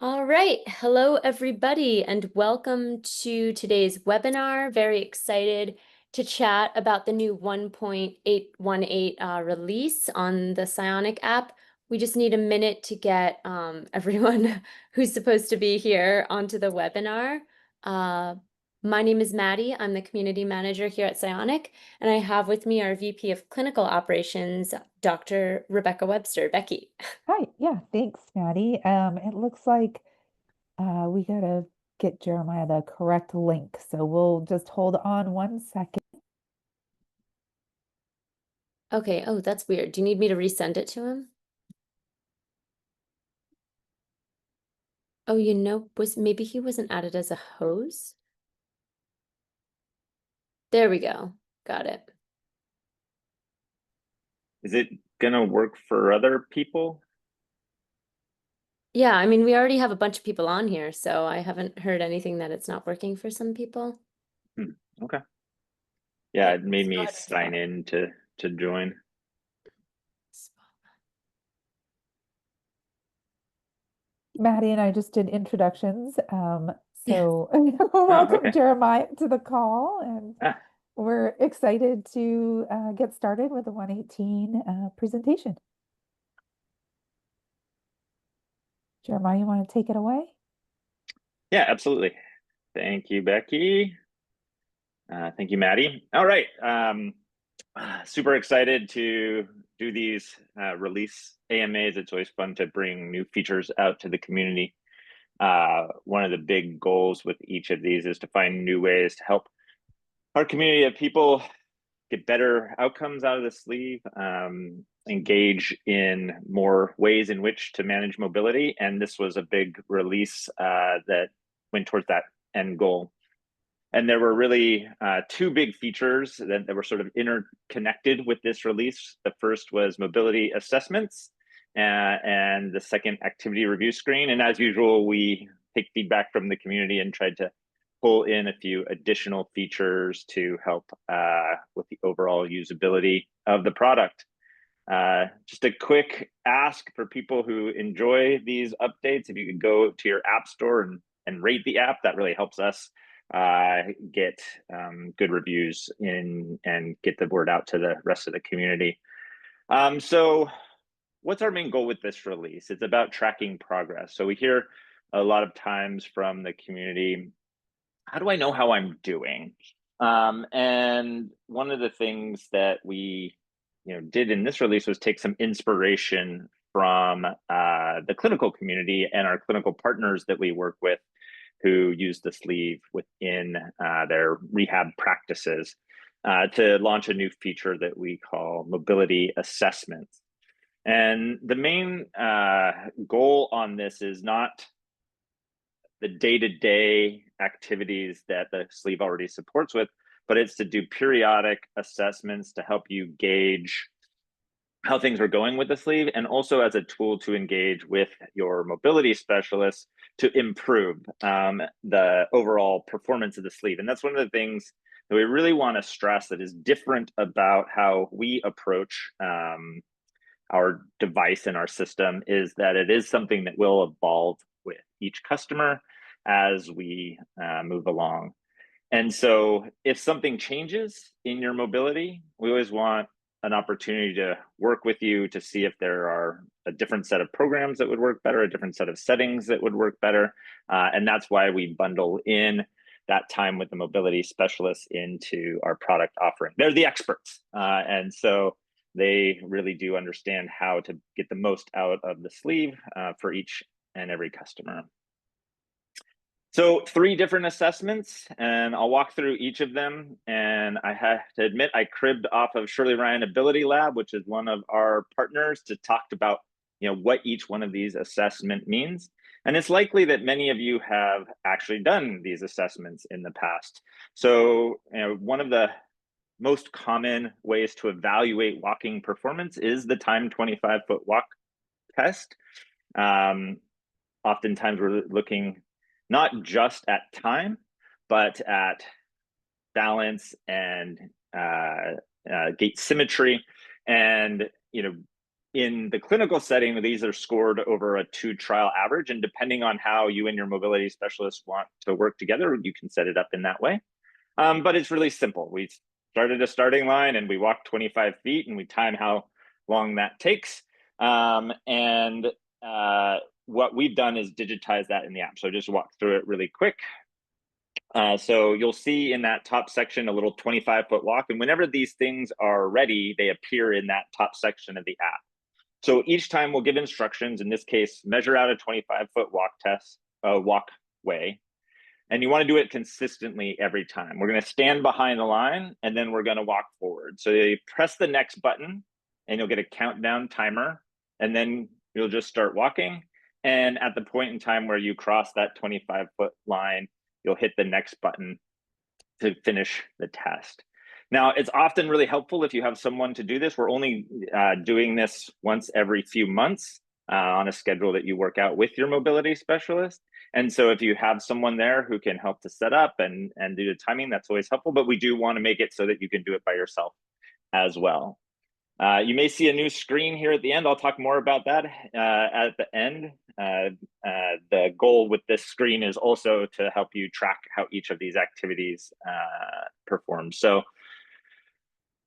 All right. Hello, everybody, and welcome to today's webinar. Very excited to chat about the new 1.818 release on the CIONIC app. We just need a minute to get everyone who's supposed to be here onto the webinar. My name is Maddie. I'm the community manager here at CIONIC, and I have with me our VP of Clinical Operations, Dr. Rebecca Webster. Becky. Hi, yeah, thanks, Maddie. It looks like we gotta get Jeremiah the correct link, so we'll just hold on 1 second. Okay, oh, that's weird. Do you need me to resend it to him? Oh, maybe he wasn't added as a host? There we go. Got it. Is it gonna work for other people? Yeah, I mean, we already have a bunch of people on here, so I haven't heard anything that it's not working for some people. Okay. Yeah, it made Let's go me ahead and sign in to join. Maddie and I just did introductions. Yeah. So Oh, welcome okay. Jeremiah to the call, and Ah, we're excited to get started with the 118 presentation. Jeremiah, you want to take it away? yeah, absolutely. Thank you, Becky. Thank you, Maddie. All right. Super excited to do these release AMAs. It's always fun to bring new features out to the community. One of the big goals with each of these is to find new ways to help our community of people get better outcomes out of the sleeve, engage in more ways in which to manage mobility. And this was a big release that went towards that end goal. And there were really two big features that were sort of interconnected with this release. The first was mobility assessments, and the second, activity review screen. And as usual, we take feedback from the community and tried to pull in a few additional features to help with the overall usability of the product. Just a quick ask for people who enjoy these updates, if you could go to your app store and rate the app, that really helps us get good reviews in and get the word out to the rest of the community. So what's our main goal with this release? It's about tracking progress. So we hear a lot of times from the community, how do I know how I'm doing? And one of the things that we did in this release was take some inspiration from the clinical community and our clinical partners that we work with who use the sleeve within their rehab practices to launch a new feature that we call mobility assessments. And the main goal on this is not the day-to-day activities that the sleeve already supports with, but it's to do periodic assessments to help you gauge how things are going with the sleeve, and also as a tool to engage with your mobility specialists to improve the overall performance of the sleeve. And that's one of the things that we really want to stress that is different about how we approach our device and our system, is that it is something that will evolve with each customer as we move along. And so if something changes in your mobility, we always want an opportunity to work with you to see if there are a different set of programs that would work better, a different set of settings that would work better. And that's why we bundle in that time with the mobility specialists into our product offering. They're the experts. And so they really do understand how to get the most out of the sleeve for each and every customer. So 3 different assessments, and I'll walk through each of them. And I have to admit, I cribbed off of Shirley Ryan Ability Lab, which is one of our partners, to talk about what each one of these assessment means. And it's likely that many of you have actually done these assessments in the past. So one of the most common ways to evaluate walking performance is the Time 25-foot walk test. Oftentimes we're looking not just at time, but at balance and gait symmetry. And in the clinical setting, these are scored over a 2-trial average, and depending on how you and your mobility specialist want to work together, you can set it up in that way. But it's really simple. We started a starting line and we walk 25 feet and we time how long that takes. What we've done is digitize that in the app. So just walk through it really quick. So you'll see in that top section a little 25-foot walk. And whenever these things are ready, they appear in that top section of the app. So each time we'll give instructions, in this case, measure out a 25-foot walkway. And you want to do it consistently every time. We're going to stand behind the line and then we're going to walk forward. So you press the next button and you'll get a countdown timer, and then you'll just start walking. And at the point in time where you cross that 25-foot line, you'll hit the next button to finish the test. Now, it's often really helpful if you have someone to do this. We're only doing this once every few months on a schedule that you work out with your mobility specialist. And so if you have someone there who can help to set up and do the timing, that's always helpful. But we do want to make it so that you can do it by yourself as well. You may see a new screen here at the end. I'll talk more about that at the end. The goal with this screen is also to help you track how each of these activities performs. So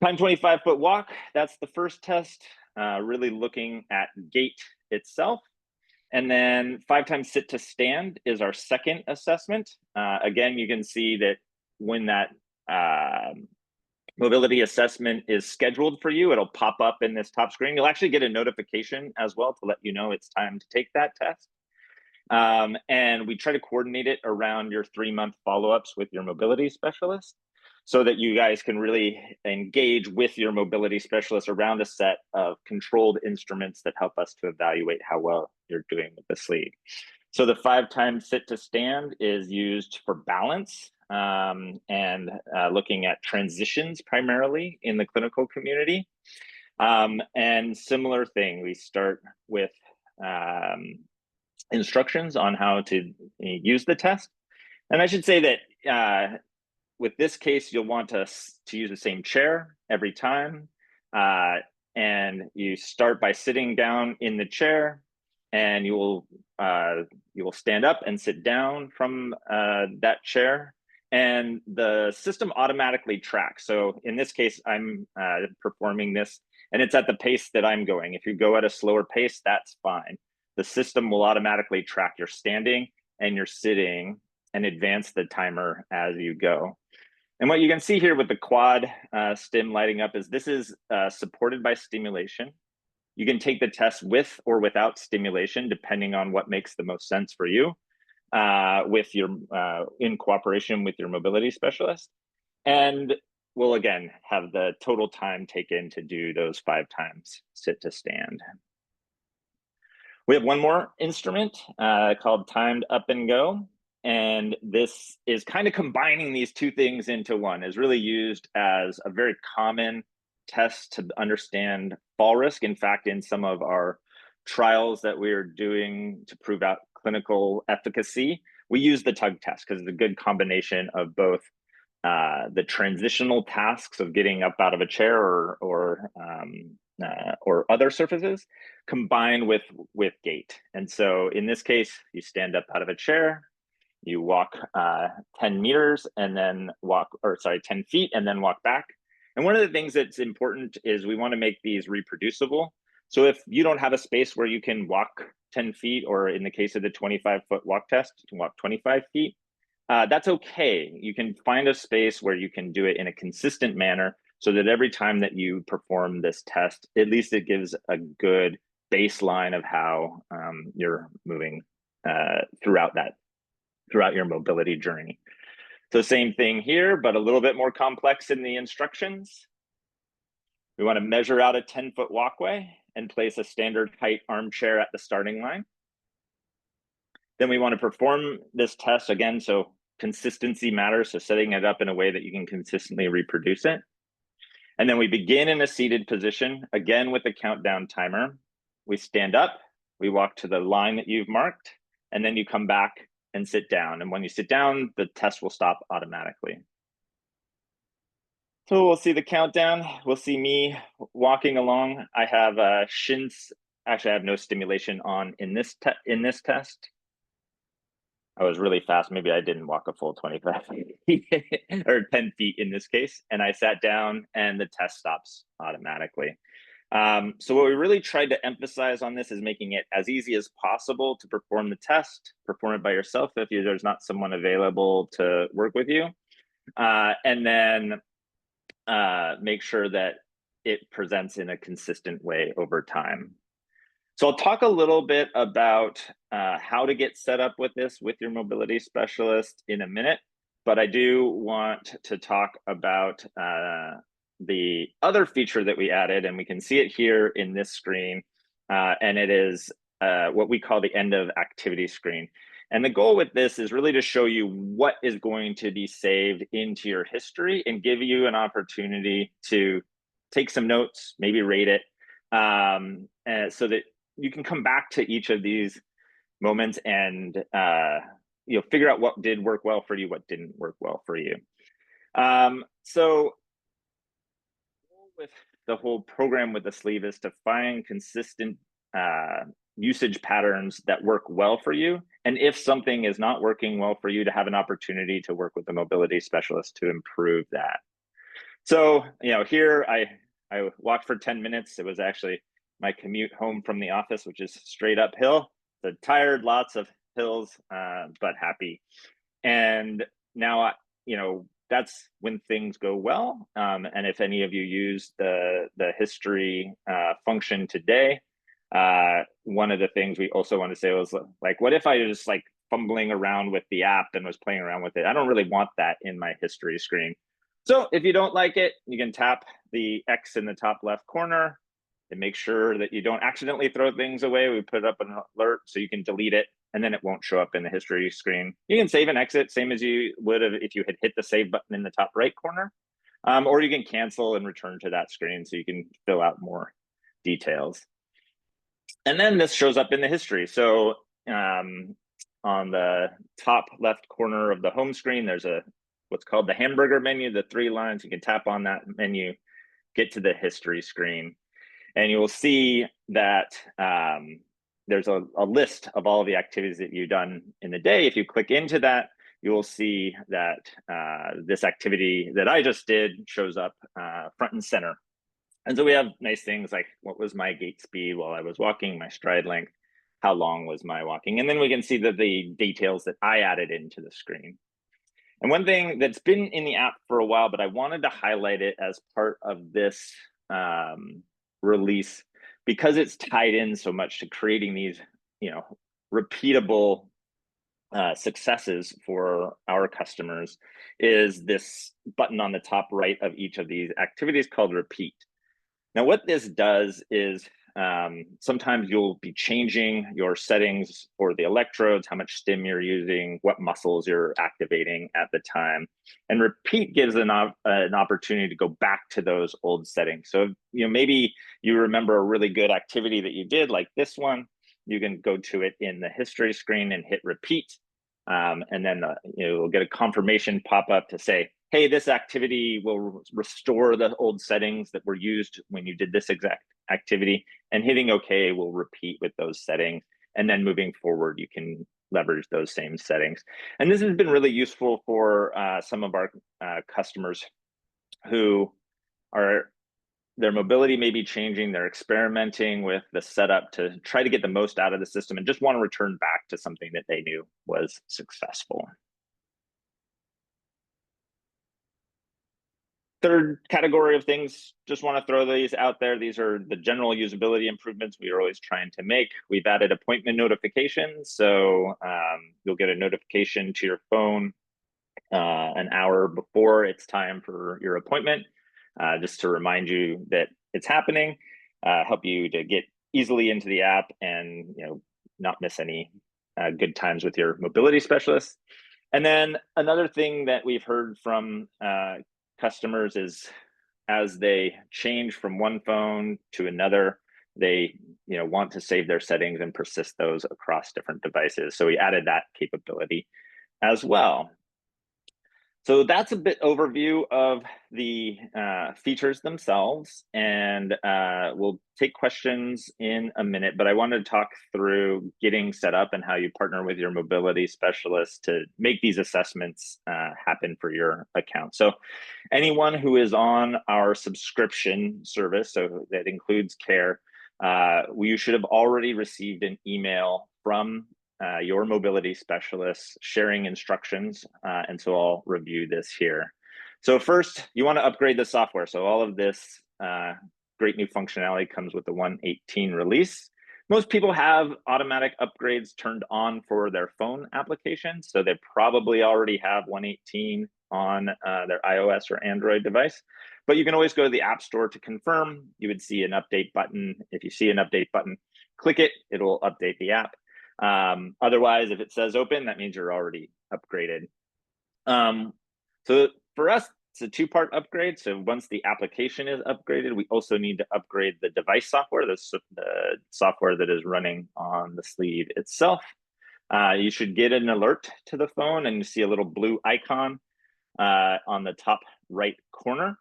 time 25-foot walk, that's the first test, really looking at gait itself. And then 5 times sit to stand is our second assessment. Again, you can see that when that mobility assessment is scheduled for you, it'll pop up in this top screen. You'll actually get a notification as well to let you know it's time to take that test. And we try to coordinate it around your 3-month follow-ups with your mobility specialist, so that you guys can really engage with your mobility specialist around a set of controlled instruments that help us to evaluate how well you're doing with the sleeve. So the 5 times sit to stand is used for balance and looking at transitions primarily in the clinical community. And similar thing, we start with instructions on how to use the test. And I should say that with this case, you'll want to use the same chair every time. And you start by sitting down in the chair, and you will stand up and sit down from that chair. And the system automatically tracks. So in this case, I'm performing this, and it's at the pace that I'm going. If you go at a slower pace, that's fine. The system will automatically track your standing and your sitting and advance the timer as you go. And what you can see here with the quad stim lighting up is this is supported by stimulation. You can take the test with or without stimulation, depending on what makes the most sense for you, with your in cooperation with your mobility specialist. And we'll again have the total time taken to do those 5 times sit to stand. We have one more instrument called timed up and go. And this is kind of combining these two things into one. Is really used as a very common test to understand fall risk. In fact, in some of our trials that we're doing to prove out clinical efficacy, we use the tug test because it's a good combination of both the transitional tasks of getting up out of a chair or other surfaces combined with gait. And so in this case, you stand up out of a chair, you walk 10 meters and then 10 feet and then walk back. And one of the things that's important is we want to make these reproducible. So if you don't have a space where you can walk 10 feet, or in the case of the 25-foot walk test, you can walk 25 feet, that's okay. You can find a space where you can do it in a consistent manner so that every time that you perform this test, at least it gives a good baseline of how you're moving throughout your mobility journey. So same thing here, but a little bit more complex in the instructions. We want to measure out a 10-foot walkway and place a standard height armchair at the starting line. Then we want to perform this test again, so consistency matters, so setting it up in a way that you can consistently reproduce it. And then we begin in a seated position, again with the countdown timer. We stand up, we walk to the line that you've marked, and then you come back and sit down. And when you sit down, the test will stop automatically. So we'll see the countdown. We'll see me walking along. I have shins. Actually, I have no stimulation on in this test. I was really fast. Maybe I didn't walk a full 25 feet or 10 feet in this case. And I sat down and the test stops automatically. So what we really tried to emphasize on this is making it as easy as possible to perform the test, perform it by yourself if there's not someone available to work with you. And then make sure that it presents in a consistent way over time. So I'll talk a little bit about how to get set up with this with your mobility specialist in a minute, but I do want to talk about the other feature that we added, and we can see it here in this screen, and it is what we call the end of activity screen. And the goal with this is really to show you what is going to be saved into your history and give you an opportunity to take some notes, maybe rate it, so that you can come back to each of these moments and figure out what did work well for you, what didn't work well for you. So with the whole program with the sleeve is to find consistent usage patterns that work well for you. And if something is not working well for you, to have an opportunity to work with a mobility specialist to improve that. So, here I walked for 10 minutes. It was actually my commute home from the office, which is straight uphill. So tired, lots of hills, but happy. And now, that's when things go well. And if any of you use the history function today, one of the things we also want to say was like, what if I just like fumbling around with the app and was playing around with it? I don't really want that in my history screen. So if you don't like it, you can tap the X in the top left corner and make sure that you don't accidentally throw things away. We put up an alert so you can delete it, and then it won't show up in the history screen. You can save and exit, same as you would have if you had hit the save button in the top right corner, or you can cancel and return to that screen so you can fill out more details. And then this shows up in the history. So on the top left corner of the home screen, there's what's called the hamburger menu, the 3 lines. You can tap on that menu, get to the history screen. And you will see that there's a list of all of the activities that you've done in the day. If you click into that, you will see that this activity that I just did shows up front and center. And so we have nice things like what was my gait speed while I was walking, my stride length, how long was my walking? And then we can see the details that I added into the screen. And one thing that's been in the app for a while, but I wanted to highlight it as part of this release because it's tied in so much to creating these, repeatable successes for our customers, is this button on the top right of each of these activities called repeat. Now, what this does is sometimes you'll be changing your settings for the electrodes, how much stim you're using, what muscles you're activating at the time. And repeat gives an opportunity to go back to those old settings. So, maybe you remember a really good activity that you did, like this one, you can go to it in the history screen and hit repeat. And then you'll get a confirmation pop up to say, hey, this activity will restore the old settings that were used when you did this exact activity, and hitting OK will repeat with those settings. And then moving forward, you can leverage those same settings. And this has been really useful for some of our customers who their mobility may be changing, they're experimenting with the setup to try to get the most out of the system and just want to return back to something that they knew was successful. Third category of things, just want to throw these out there. These are the general usability improvements we are always trying to make. We've added appointment notifications. So you'll get a notification to your phone an hour before it's time for your appointment, just to remind you that it's happening, help you to get easily into the app and not miss any good times with your mobility specialist. And then another thing that we've heard from customers is as they change from one phone to another, they want to save their settings and persist those across different devices. So we added that capability as well. So that's a bit overview of the features themselves, and we'll take questions in a minute, but I wanted to talk through getting set up and how you partner with your mobility specialist to make these assessments happen for your account. So anyone who is on our subscription service, so that includes care, you should have already received an email from your mobility specialist sharing instructions. And so I'll review this here. So first, you want to upgrade the software. So all of this great new functionality comes with the 1.18 release. Most people have automatic upgrades turned on for their phone applications. So they probably already have 1.18 on their iOS or Android device. But you can always go to the App Store to confirm. You would see an update button. If you see an update button, click it, it'll update the app. Otherwise, if it says open, that means you're already upgraded. So for us, it's a two-part upgrade. So once the application is upgraded, we also need to upgrade the device software, the software that is running on the sleeve itself. You should get an alert to the phone, and you see a little blue icon on the top right corner.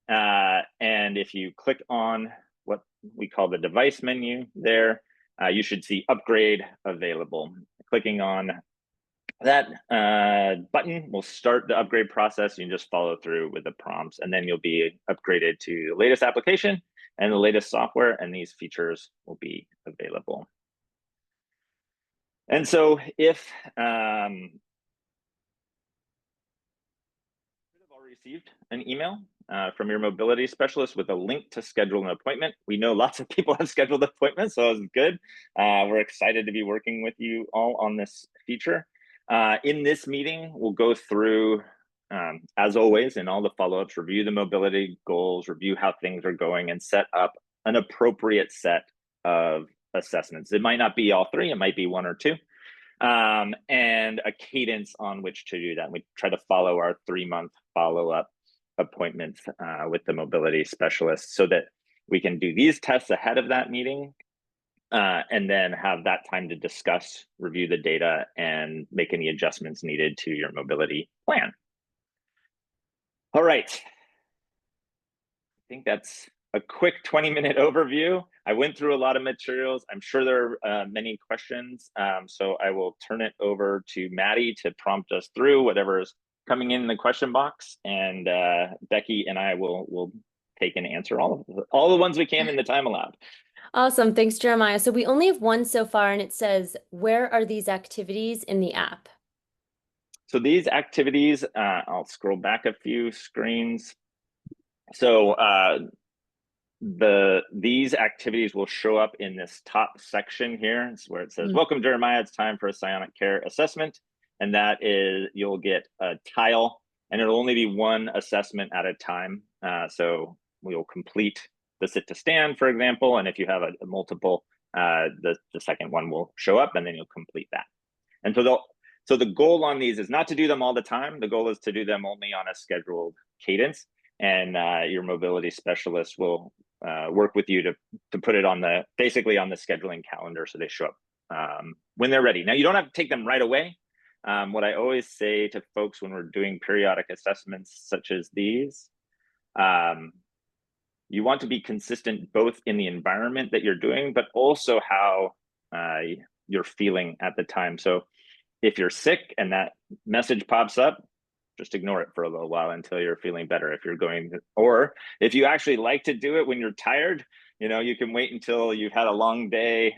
And if you click on what we call the device menu there, you should see upgrade available. Clicking on that button will start the upgrade process. You can just follow through with the prompts, and then you'll be upgraded to the latest application and the latest software, and these features will be available. And so if received an email from your mobility specialist with a link to schedule an appointment. We know lots of people have scheduled appointments, so it's good. We're excited to be working with you all on this feature. In this meeting, we'll go through, as always, in all the follow-ups, review the mobility goals, review how things are going, and set up an appropriate set of assessments. It might not be all three, it might be one or two. And a cadence on which to do that. We try to follow our 3-month follow-up appointments with the mobility specialist so that we can do these tests ahead of that meeting and then have that time to discuss, review the data, and make any adjustments needed to your mobility plan. All right. I think that's a quick 20-minute overview. I went through a lot of materials. I'm sure there are many questions. So I will turn it over to Maddie to prompt us through whatever is coming in the question box. And Becky and I will take and answer all the ones we can in the time allowed. Awesome. Thanks, Jeremiah. So we only have one so far, and it says, where are these activities in the app? So these activities, I'll scroll back a few screens. So these activities will show up in this top section here. It's where it says, welcome, Jeremiah, it's time for a CIONIC care assessment. And that is, you'll get a tile, and it'll only be one assessment at a time. So we'll complete the sit to stand, for example. And if you have a multiple, the second one will show up, and then you'll complete that. And so the goal on these is not to do them all the time. The goal is to do them only on a scheduled cadence. And your mobility specialist will work with you to put it on basically on the scheduling calendar, so they show up when they're ready. Now, you don't have to take them right away. What I always say to folks when we're doing periodic assessments such as these, you want to be consistent both in the environment that you're doing, but also how you're feeling at the time. So if you're sick and that message pops up, just ignore it for a little while until you're feeling better. If you're or if you actually like to do it when you're tired, you can wait until you've had a long day,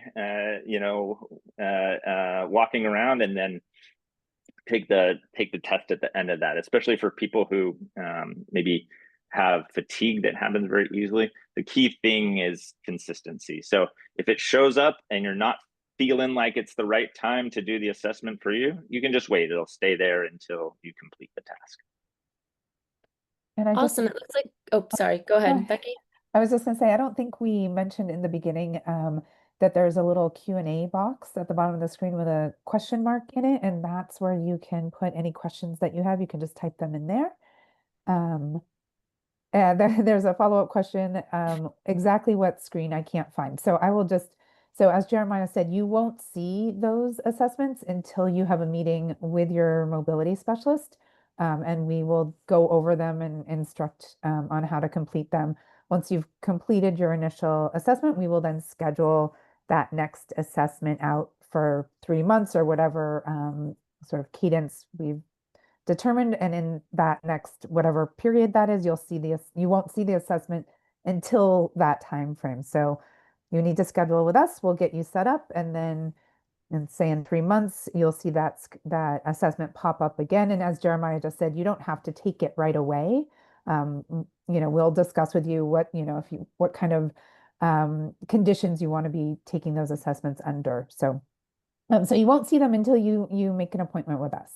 walking around, and then take the test at the end of that, especially for people who maybe have fatigue that happens very easily. The key thing is consistency. So if it shows up and you're not feeling like it's the right time to do the assessment for you, you can just wait. It'll stay there until you complete the task. And awesome. It looks like, oh, sorry, go ahead, Becky. I was just going to say, I don't think we mentioned in the beginning that there's a little Q&A box at the bottom of the screen with a question mark in it, and that's where you can put any questions that you have. You can just type them in there. And there's a follow-up question, exactly what screen I can't find. So I will just, so as Jeremiah said, you won't see those assessments until you have a meeting with your mobility specialist. and we will go over them and instruct on how to complete them. Once you've completed your initial assessment, we will then schedule that next assessment out for 3 months or whatever sort of cadence we've determined. And in that next whatever period that is, you won't see the assessment until that time frame. So you need to schedule with us. We'll get you set up, and then and say in 3 months, you'll see that assessment pop up again. And as Jeremiah just said, you don't have to take it right away. We'll discuss with you what kind of conditions you want to be taking those assessments under. So you won't see them until you make an appointment with us.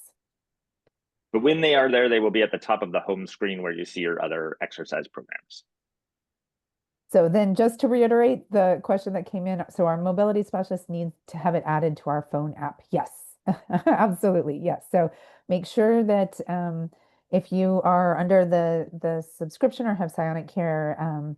But when they are there, they will be at the top of the home screen where you see your other exercise programs. So then just to reiterate the question that came in, so our mobility specialist needs to have it added to our phone app. Yes, absolutely. Yes. So make sure that if you are under the subscription or have CIONIC Care,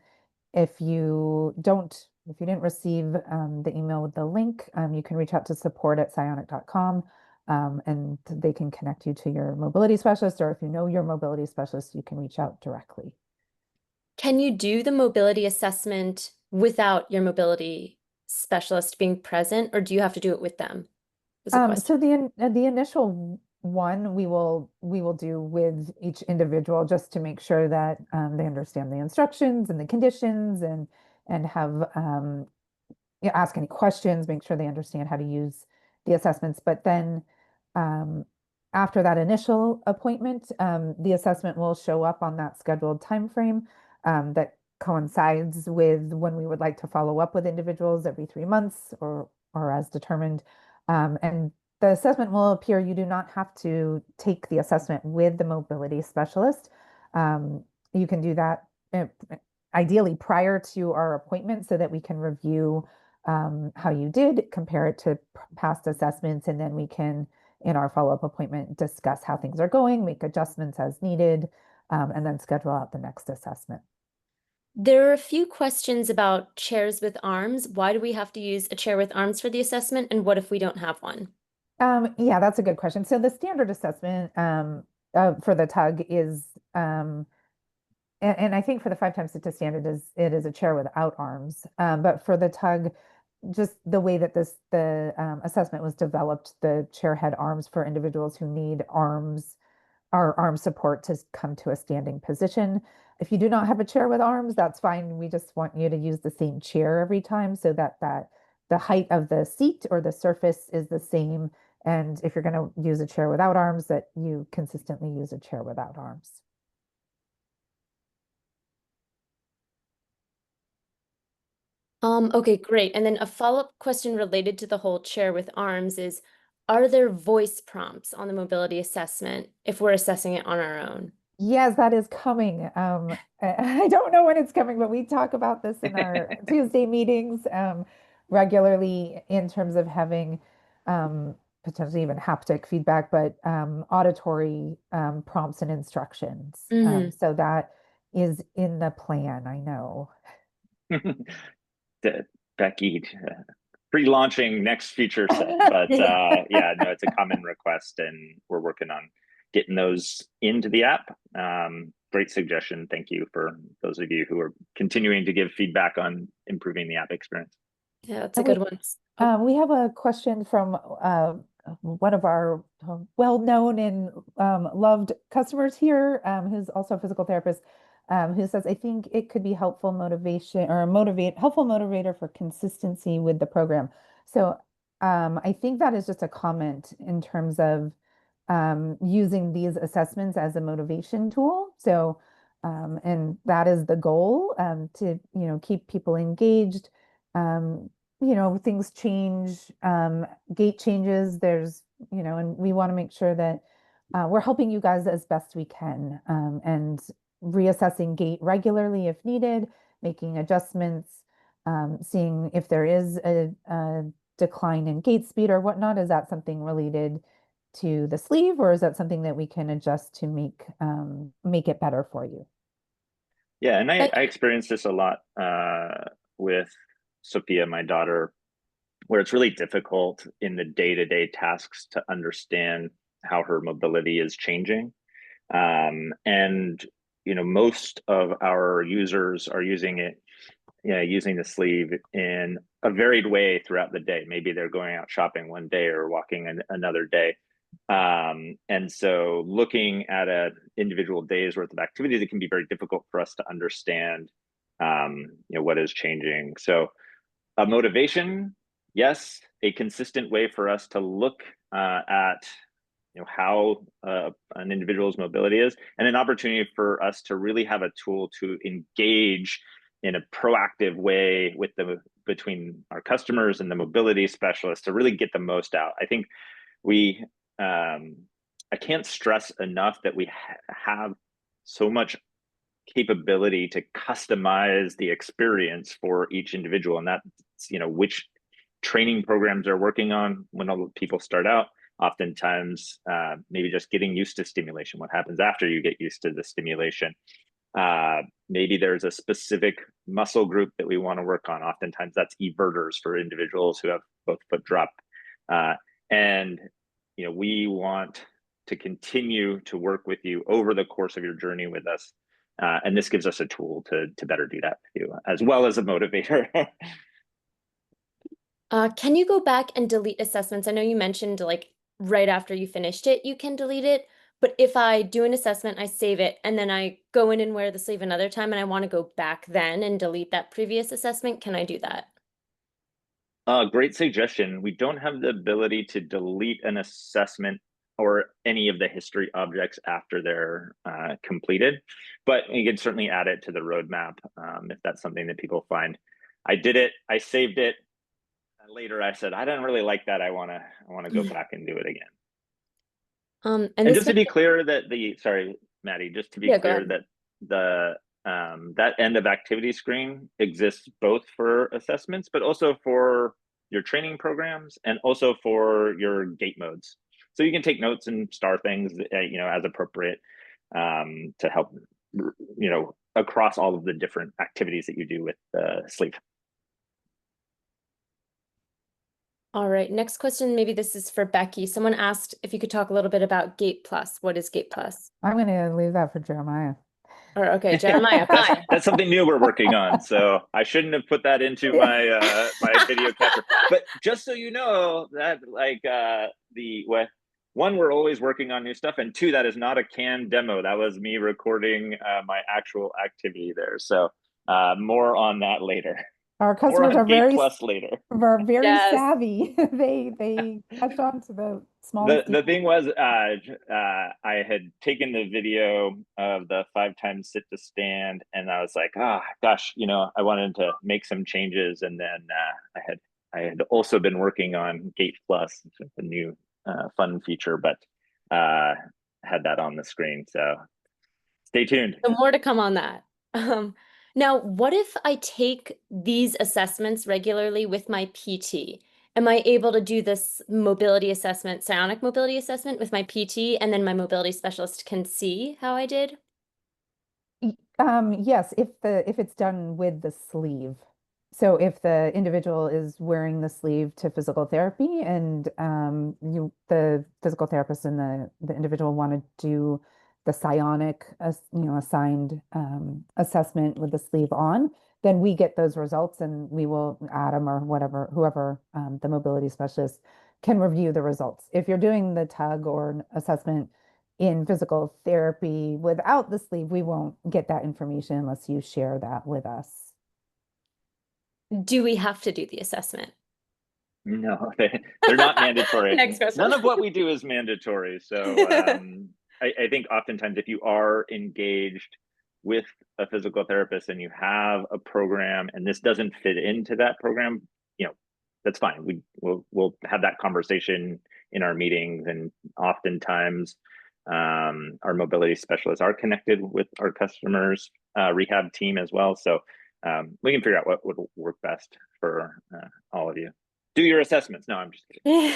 if you didn't receive the email with the link, you can reach out to support@cionic.com, and they can connect you to your mobility specialist, or if you know your mobility specialist, you can reach out directly. Can you do the mobility assessment without your mobility specialist being present, or do you have to do it with them? Was the question. So the initial one we will do with each individual, just to make sure that they understand the instructions and the conditions, and have ask any questions, make sure they understand how to use the assessments. But then after that initial appointment, the assessment will show up on that scheduled time frame that coincides with when we would like to follow up with individuals every 3 months, or as determined. And the assessment will appear. You do not have to take the assessment with the mobility specialist. You can do that ideally prior to our appointment, so that we can review how you did, compare it to past assessments, and then we can, in our follow-up appointment, discuss how things are going, make adjustments as needed, and then schedule out the next assessment. There are a few questions about chairs with arms. Why do we have to use a chair with arms for the assessment, and what if we don't have one? Yeah, that's a good question. So the standard assessment for the tug is, and I think for the 5x standard it is a chair without arms. But for the tug, just the way that the assessment was developed, the chair had arms for individuals who need arm support to come to a standing position. If you do not have a chair with arms, that's fine. We just want you to use the same chair every time, so that the height of the seat or the surface is the same. And if you're going to use a chair without arms, that you consistently use a chair without arms. Okay, great. And then a follow-up question related to the whole chair with arms is, are there voice prompts on the mobility assessment if we're assessing it on our own? Yes, that is coming. I don't know when it's coming, but we talk about this in our Tuesday meetings regularly, in terms of having potentially even haptic feedback, but auditory prompts and instructions. So that is in the plan, I know. Becky, pre-launching next feature set, but yeah, no, it's a common request, and we're working on getting those into the app. Great suggestion. Thank you for those of you who are continuing to give feedback on improving the app experience. Yeah, that's a good one. We have a question from one of our well-known and loved customers here, who's also a physical therapist, who says, I think it could be helpful helpful motivator for consistency with the program. So I think that is just a comment in terms of using these assessments as a motivation tool. So, and that is the goal, to, keep people engaged. Things change, gait changes, and we want to make sure that we're helping you guys as best we can, and reassessing gait regularly if needed, making adjustments, seeing if there is a decline in gait speed or whatnot. Is that something related to the sleeve, or is that something that we can adjust to make it better for you? Yeah, and I experienced this a lot with Sophia, my daughter, where it's really difficult in the day-to-day tasks to understand how her mobility is changing. And most of our users are using it, using the sleeve in a varied way throughout the day. Maybe they're going out shopping one day or walking another day. And so looking at an individual day's worth of activities, it can be very difficult for us to understand, what is changing. So a motivation, yes, a consistent way for us to look at how an individual's mobility is, and an opportunity for us to really have a tool to engage in a proactive way with between our customers and the mobility specialists to really get the most out. I think we I can't stress enough that we have so much capability to customize the experience for each individual, and that's which training programs are working on when people start out. Oftentimes, maybe just getting used to stimulation. What happens after you get used to the stimulation? Maybe there's a specific muscle group that we want to work on. Oftentimes, that's everters for individuals who have both foot drop. And we want to continue to work with you over the course of your journey with us. And this gives us a tool to better do that with you, as well as a motivator. Can you go back and delete assessments? I know you mentioned like right after you finished it, you can delete it. But if I do an assessment, I save it, and then I go in and wear the sleeve another time, and I want to go back then and delete that previous assessment, can I do that? Great suggestion. We don't have the ability to delete an assessment or any of the history objects after they're completed, but you can certainly add it to the roadmap if that's something that people find. I did it, I saved it. Later, I said, I didn't really like that. I want to go back and do it again. And And this just to be clear that sorry, Maddie, just to be clear that that end of activity screen exists both for assessments, but also for your training programs and also for your gait modes. So you can take notes and star things, as appropriate, to help, across all of the different activities that you do with the sleeve. All right, next question, maybe this is for Becky. Someone asked if you could talk a little bit about Gait Plus. What is Gait Plus? I'm going to leave that for Jeremiah. Or okay, Jeremiah, fine. That's something new we're working on. So I shouldn't have put that into my my video capture. But just so you know, that one, we're always working on new stuff, and two, that is not a canned demo. That was me recording my actual activity there. So more on that later. Our customers are Gate Plus later. Yes. savvy. They catch on to the small. The thing was, I had taken the video of the 5 times sit to stand, and I was like, gosh, I wanted to make some changes, and then I had also been working on Gate Plus, a new fun feature, but had that on the screen. So stay tuned. So more to come on that. Now, what if I take these assessments regularly with my PT? Am I able to do this mobility assessment, CIONIC mobility assessment with my PT, and then my mobility specialist can see how I did? Yes, if it's done with the sleeve. So if the individual is wearing the sleeve to physical therapy and the physical therapist and the individual want to do the psionic assigned assessment with the sleeve on, then we get those results and we will add them, or whoever the mobility specialist can review the results. If you're doing the tug or an assessment in physical therapy without the sleeve, we won't get that information unless you share that with us. Do we have to do the assessment? No, they're not mandatory. Next question. None of what we do is mandatory. So I think oftentimes if you are engaged with a physical therapist and you have a program and this doesn't fit into that program, that's fine. We'll have that conversation in our meetings, and oftentimes our mobility specialists are connected with our customers' rehab team as well. So we can figure out what would work best for all of you. Do your assessments. No, I'm just kidding.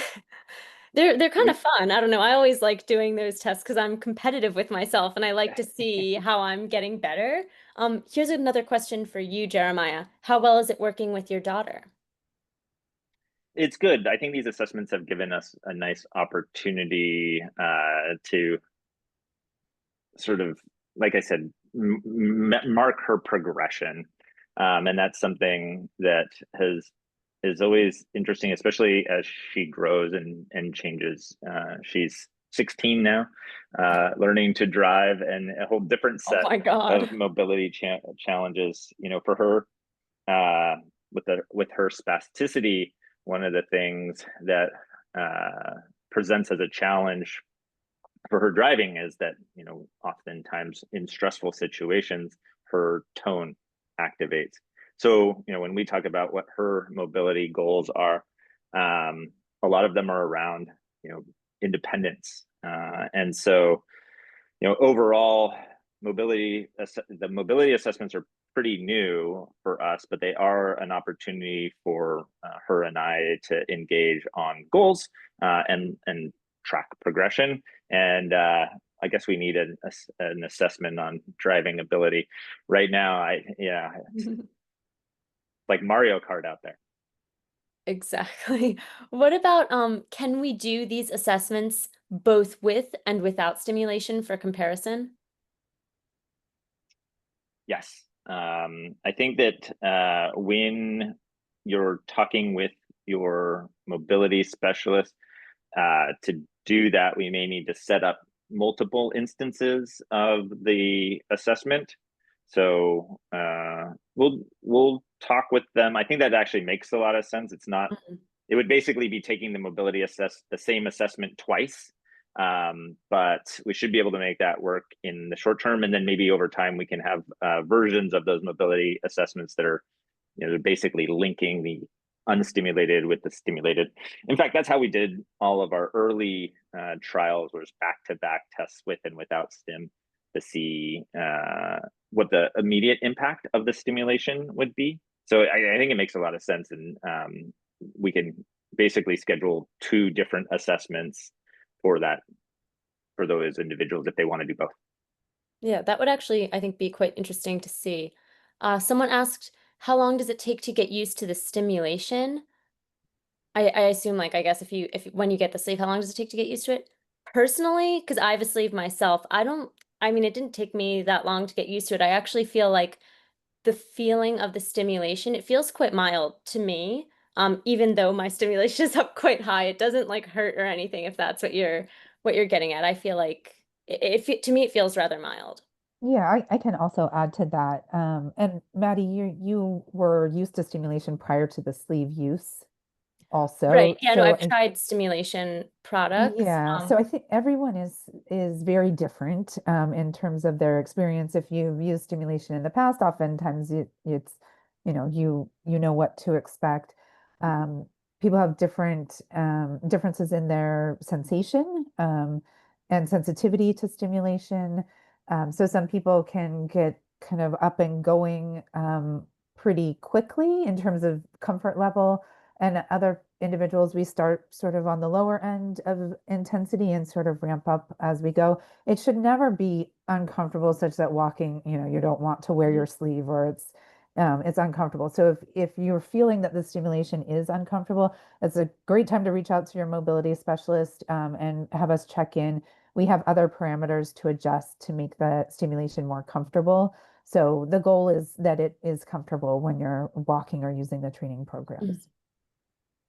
They're kind of fun. I don't know. I always like doing those tests because I'm competitive with myself and I like to see how I'm getting better. Here's another question for you, Jeremiah. How well is it working with your daughter? It's good. I think these assessments have given us a nice opportunity to sort of, like I said, mark her progression. And that's something that is always interesting, especially as she grows and changes. She's 16 now, learning to drive, and a whole different Oh set my of God. mobility challenges. For her, with her spasticity, one of the things that presents as a challenge for her driving is that, oftentimes in stressful situations, her tone activates. So, when we talk about what her mobility goals are, a lot of them are around, independence. And so, overall, the mobility assessments are pretty new for us, but they are an opportunity for her and I to engage on goals, and track progression. And I guess we need an assessment on driving ability right now. It's like Mario Kart out there. Exactly. What about can we do these assessments both with and without stimulation for comparison? Yes. I think that when you're talking with your mobility specialist, to do that, we may need to set up multiple instances of the assessment. So we'll talk with them. I think that actually makes a lot of sense. It's not. Mhm. It would basically be taking the same assessment twice. But we should be able to make that work in the short term, and then maybe over time we can have versions of those mobility assessments that are, they're basically linking the unstimulated with the stimulated. In fact, that's how we did all of our early trials, was back-to-back tests with and without stim, to see what the immediate impact of the stimulation would be. So I think it makes a lot of sense, and we can basically schedule two different assessments for those individuals if they want to do both. Yeah, that would actually, I think, be quite interesting to see. Someone asked, how long does it take to get used to the stimulation? I assume, like, I guess if when you get the sleeve, how long does it take to get used to it? Personally, because I have a sleeve myself, I mean, it didn't take me that long to get used to it. I actually feel like the feeling of the stimulation, it feels quite mild to me. Even though my stimulation is up quite high, it doesn't like hurt or anything, if that's what you're getting at. I feel like to me, it feels rather mild. Yeah, I can also add to that. And Maddie, you were used to stimulation prior to the sleeve use Right. also. Yeah, no, So I've tried stimulation products. yeah, so I think everyone is very different in terms of their experience. If you've used stimulation in the past, oftentimes it's you know what to expect. Um, People have different differences in their sensation and sensitivity to stimulation. So some people can get kind of up and going pretty quickly in terms of comfort level, and other individuals, we start sort of on the lower end of intensity and sort of ramp up as we go. It should never be uncomfortable such that walking, you don't want to wear your sleeve, or it's uncomfortable. So if you're feeling that the stimulation is uncomfortable, it's a great time to reach out to your mobility specialist and have us check in. We have other parameters to adjust to make the stimulation more comfortable. So the goal is that it is comfortable when you're walking or using the training Mhm. programs.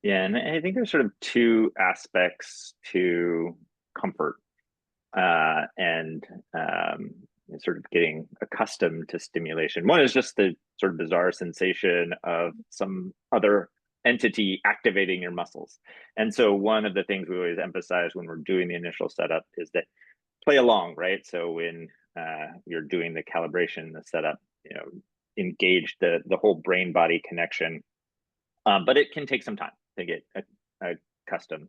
Yeah, and I think there's sort of two aspects to comfort, and sort of getting accustomed to stimulation. One is just the sort of bizarre sensation of some other entity activating your muscles. And so one of the things we always emphasize when we're doing the initial setup is that play along, right? So when you're doing the calibration, the setup, engage the whole brain body connection. But it can take some time to get accustomed.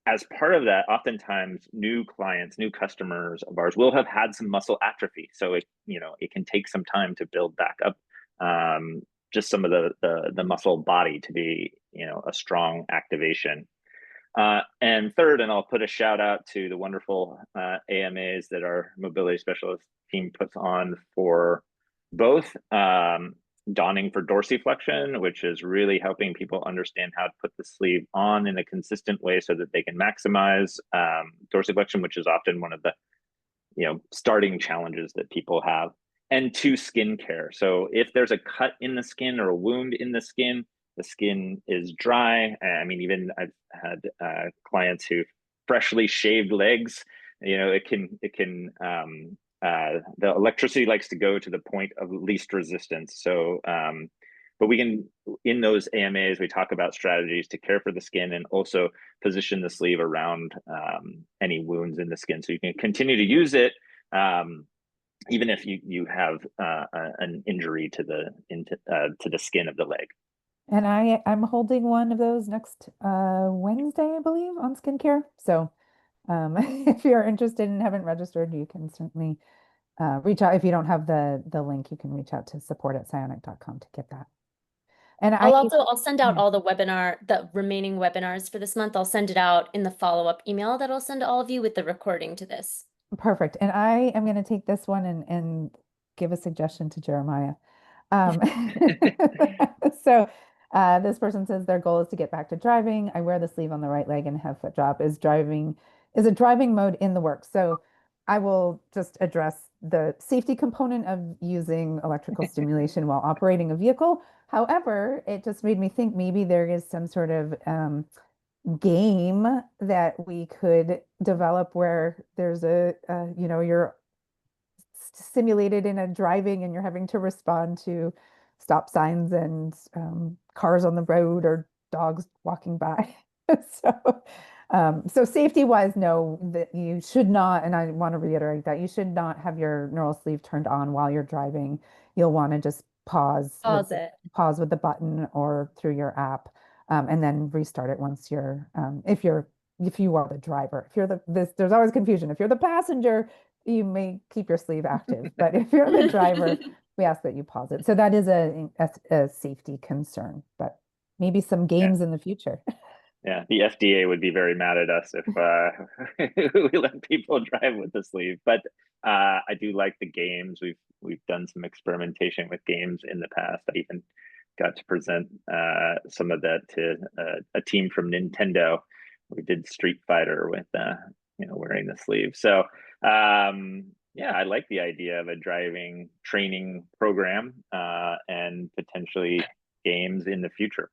As part of that, oftentimes new clients, new customers of ours will have had some muscle atrophy. So it can take some time to build back up, just some of the muscle body to be, a strong activation. And third, and I'll put a shout out to the wonderful AMAs that our mobility specialist team puts on for both. Donning for dorsiflexion, which is really helping people understand how to put the sleeve on in a consistent way so that they can maximize dorsiflexion, which is often one of the starting challenges that people have. And 2, skin care. So if there's a cut in the skin or a wound in the skin is dry. I mean, even I've had clients who freshly shaved legs. The electricity likes to go to the point of least resistance. So, but we can, in those AMAs, we talk about strategies to care for the skin and also position the sleeve around any wounds in the skin, so you can continue to use it even if you have an injury to the skin of the leg. And I'm holding one of those next Wednesday, I believe, on skincare. So if you're interested and haven't registered, you can certainly reach out. If you don't have the link, you can reach out to support@cionic.com to get that. And I'll send out yeah, all the remaining webinars for this month. I'll send it out in the follow-up email that I'll send to all of you with the recording to this. perfect. And I am going to take this one and give a suggestion to Jeremiah. Um, so this person says their goal is to get back to driving. I wear the sleeve on the right leg and have foot drop. Is a driving mode in the works? So I will just address the safety component of using electrical stimulation while operating a vehicle. However, it just made me think maybe there is some sort of game that we could develop where there's you're simulated in a driving and you're having to respond to stop signs and cars on the road or dogs walking by. So safety wise, no, that you should not, and I want to reiterate that you should not have your neural sleeve turned on while you're driving. You'll want to just Pause it. pause with the button or through your app, and then restart it once you're if you are the driver. If you're there's always confusion. If you're the passenger, you may keep your sleeve active, but if you're the driver, we ask that you pause it. So that is a safety concern, but maybe some games in the future. Yeah, the FDA would be very mad at us if we let people drive with the sleeve. But I do like the games. We've done some experimentation with games in the past. I even got to present some of that to a team from Nintendo. We did Street Fighter with wearing the sleeve. So yeah, I like the idea of a driving training program and potentially games in the future.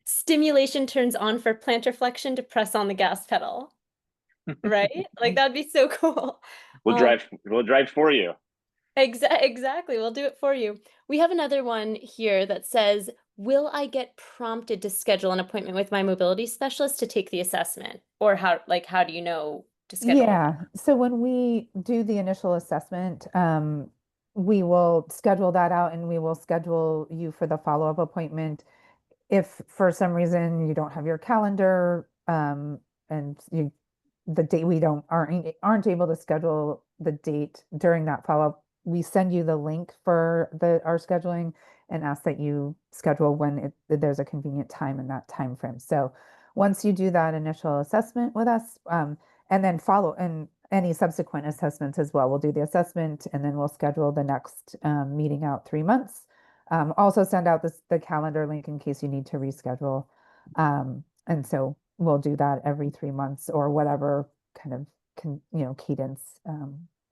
Stimulation turns on for plantar flexion to press on the gas pedal, right? Like that'd be so cool. We'll drive for you. Exactly. We'll do it for you. We have another one here that says, will I get prompted to schedule an appointment with my mobility specialist to take the assessment? Or how do you know to schedule? Yeah. So when we do the initial assessment, we will schedule that out and we will schedule you for the follow-up appointment. If for some reason you don't have your calendar, and the date we aren't able to schedule the date during that follow-up, we send you the link for our scheduling and ask that you schedule when there's a convenient time in that time frame. So once you do that initial assessment with us, and then follow and any subsequent assessments as well, we'll do the assessment and then we'll schedule the next meeting out 3 months. Also send out the calendar link in case you need to reschedule. And so we'll do that every 3 months or whatever kind of cadence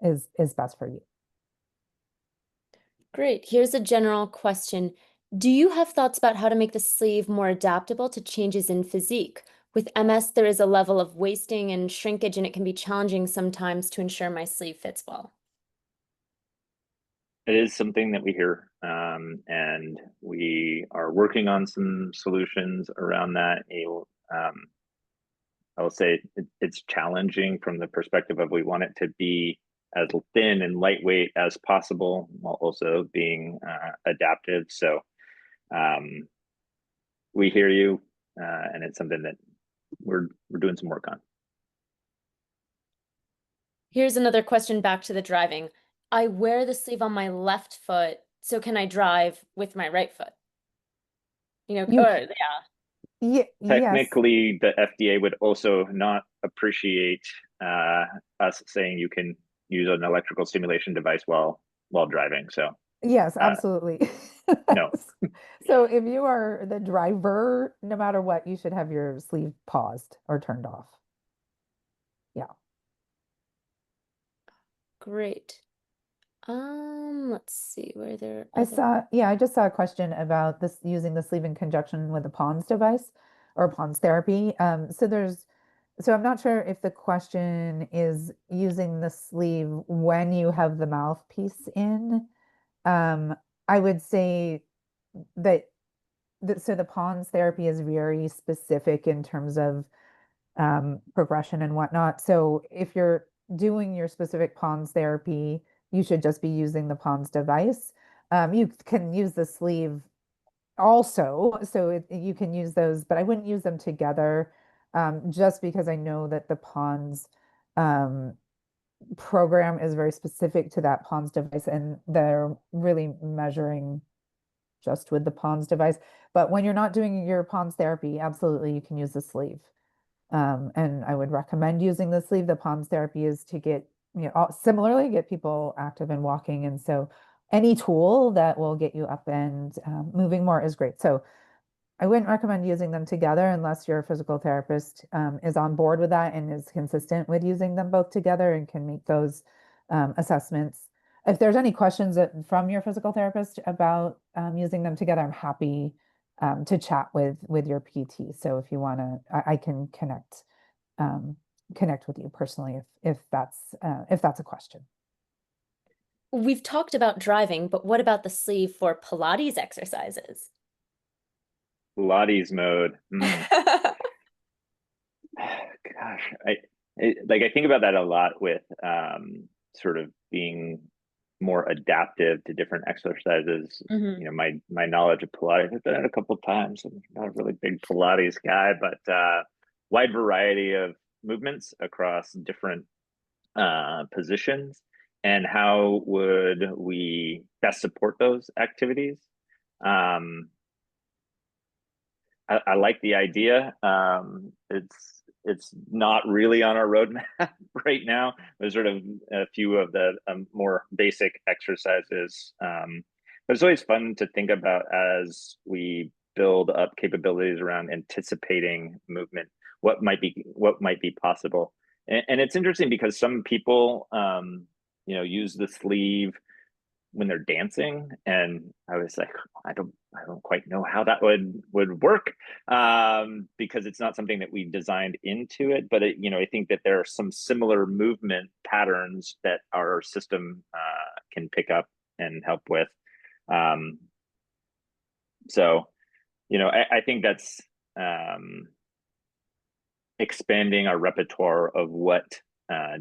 is best for you. Great. Here's a general question. Do you have thoughts about how to make the sleeve more adaptable to changes in physique? With MS, there is a level of wasting and shrinkage, and it can be challenging sometimes to ensure my sleeve fits well. It is something that we hear, and we are working on some solutions around that. I will say it's challenging from the perspective of we want it to be as thin and lightweight as possible while also being adaptive. So we hear you, and it's something that we're doing some work on. Here's another question back to the driving. I wear the sleeve on my left foot, so can I drive with my right foot? Yeah. Yes. Technically, the FDA would also not appreciate us saying you can use an electrical stimulation device while driving. So yes, absolutely. No. So if you are the driver, no matter what, you should have your sleeve paused or turned off. Yeah. Great. Let's see, were there I other? saw, yeah, I just saw a question about this using the sleeve in conjunction with the PONS device or PONS therapy. So I'm not sure if the question is using the sleeve when you have the mouthpiece in. Um, I would say that, so the PONS therapy is very specific in terms of progression and whatnot. So if you're doing your specific PONS therapy, you should just be using the PONS device. You can use the sleeve also, so you can use those, but I wouldn't use them together, just because I know that the PONS um, program is very specific to that PONS device, and they're really measuring just with the PONS device. But when you're not doing your PONS therapy, absolutely you can use the sleeve. And I would recommend using the sleeve. The PONS therapy is to get, similarly get people active and walking. And so any tool that will get you up and moving more is great. So I wouldn't recommend using them together unless your physical therapist is on board with that and is consistent with using them both together and can make those assessments. If there's any questions from your physical therapist about using them together, I'm happy to chat with your PT. So if you want to, I can um, connect with you personally if that's a question. We've talked about driving, but what about the sleeve for Pilates exercises? Pilates mode. Gosh, I think about that a lot with sort of being more adaptive to different exercises. Mhm. You know, my knowledge of Pilates, I've done it a couple of times. I'm not a really big Pilates guy, but wide variety of movements across different positions. And how would we best support those activities? Um, I like the idea. It's not really on our roadmap right now. There's sort of a few of the more basic exercises, but it's always fun to think about as we build up capabilities around anticipating movement. What might be possible, and it's interesting because some people, use the sleeve when they're dancing, and I was like, I don't quite know how that would work, because it's not something that we designed into it, but I think that there are some similar movement patterns that our system can pick up and help with. um, so I think that's um, expanding our repertoire of what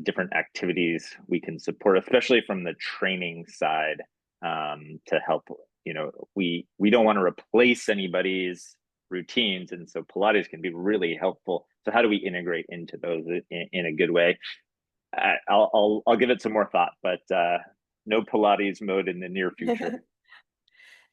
different activities we can support, especially from the training side, to help. We don't want to replace anybody's routines, and so Pilates can be really helpful. So how do we integrate into those in a good way? I'll give it some more thought, but no Pilates mode in the near future.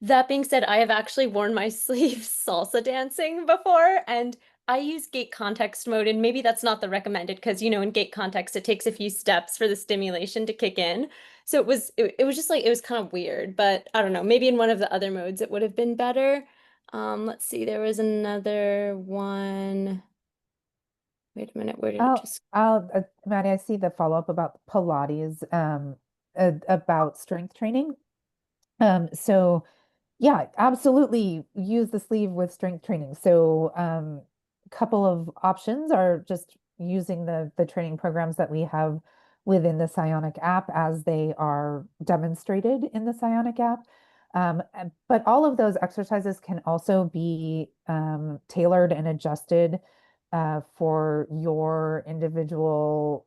That being said, I have actually worn my sleeve salsa dancing before, and I use gait context mode, and maybe that's not the recommended because, in gait context, it takes a few steps for the stimulation to kick in. So it was just like it was kind of weird, but I don't know, maybe in one of the other modes it would have been better. Let's see, there was another one. Wait a minute, where did it just Maddie, I see the follow-up about Pilates, about strength training. So yeah, absolutely use the sleeve with strength training. So a couple of options are just using the training programs that we have within the CIONIC app as they are demonstrated in the CIONIC app. But all of those exercises can also be tailored and adjusted for your individual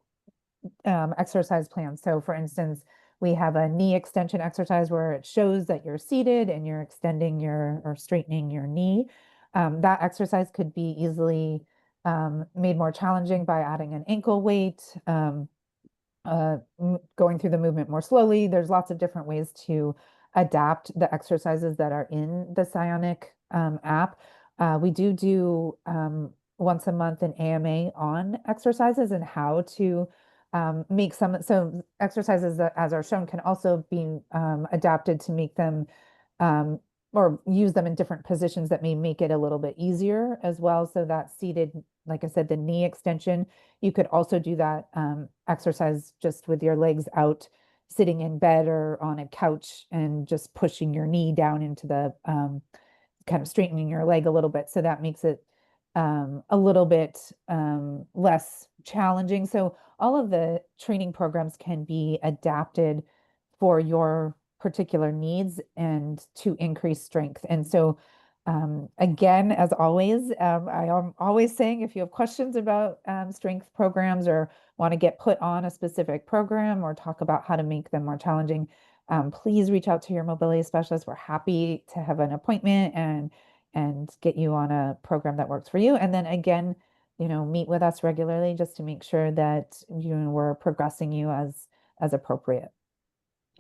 exercise plan. So for instance, we have a knee extension exercise where it shows that you're seated and you're extending or straightening your knee. That exercise could be easily made more challenging by adding an ankle weight, going through the movement more slowly. There's lots of different ways to adapt the exercises that are in the CIONIC app. We do once a month an AMA on exercises and how to make so exercises that, as are shown, can also be adapted to make them or use them in different positions that may make it a little bit easier as well. So that seated, like I said, the knee extension, you could also do that exercise just with your legs out, sitting in bed or on a couch and just pushing your knee down into the kind of straightening your leg a little bit. So that makes it a little bit less challenging. So all of the training programs can be adapted for your particular needs and to increase strength. And so, again, as always, I am always saying if you have questions about strength programs or want to get put on a specific program or talk about how to make them more challenging, please reach out to your mobility specialist. We're happy to have an appointment and get you on a program that works for you. And then again, meet with us regularly just to make sure that we're progressing you as appropriate.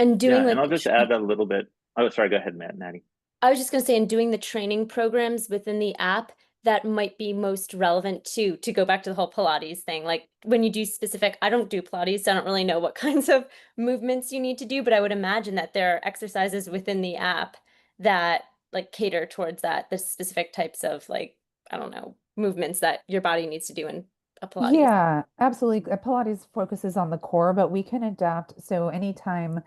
And doing Yeah, and like I'll just add a little bit. Oh, sorry, go ahead, Maddie. I was just going to say, in doing the training programs within the app, that might be most relevant to go back to the whole Pilates thing. Like when you do specific, I don't do Pilates, so I don't really know what kinds of movements you need to do, but I would imagine that there are exercises within the app that like cater towards that, the specific types of like, I don't know, movements that your body needs to do in a Pilates. Yeah, absolutely. Pilates focuses on the core, but we can adapt. So anytime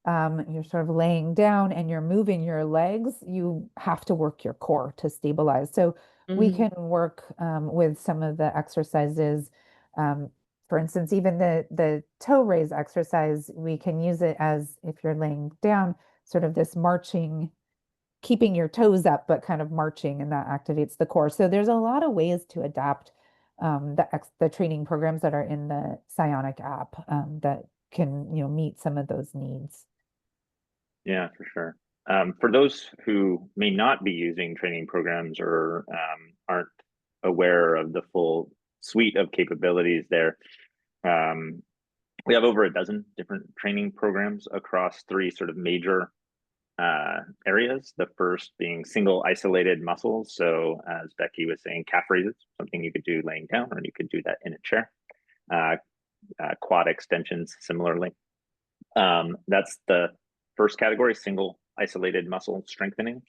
you're sort of laying down and you're moving your legs, you have to work your core to stabilize. So we Mhm. can work with some of the exercises. Um, for instance, even the toe raise exercise, we can use it as if you're laying down, sort of this marching, keeping your toes up, but kind of marching, and that activates the core. So there's a lot of ways to adapt the training programs that are in the CIONIC app that can, meet some of those needs. Yeah, for sure. For those who may not be using training programs or aren't aware of the full suite of capabilities there, um, we have over a dozen different training programs across three sort of major areas. The first being single isolated muscles. So, as Becky was saying, calf raises, something you could do laying down, or you could do that in a chair. Uh, Quad extensions, similarly. That's the first category, single isolated muscle strengthening.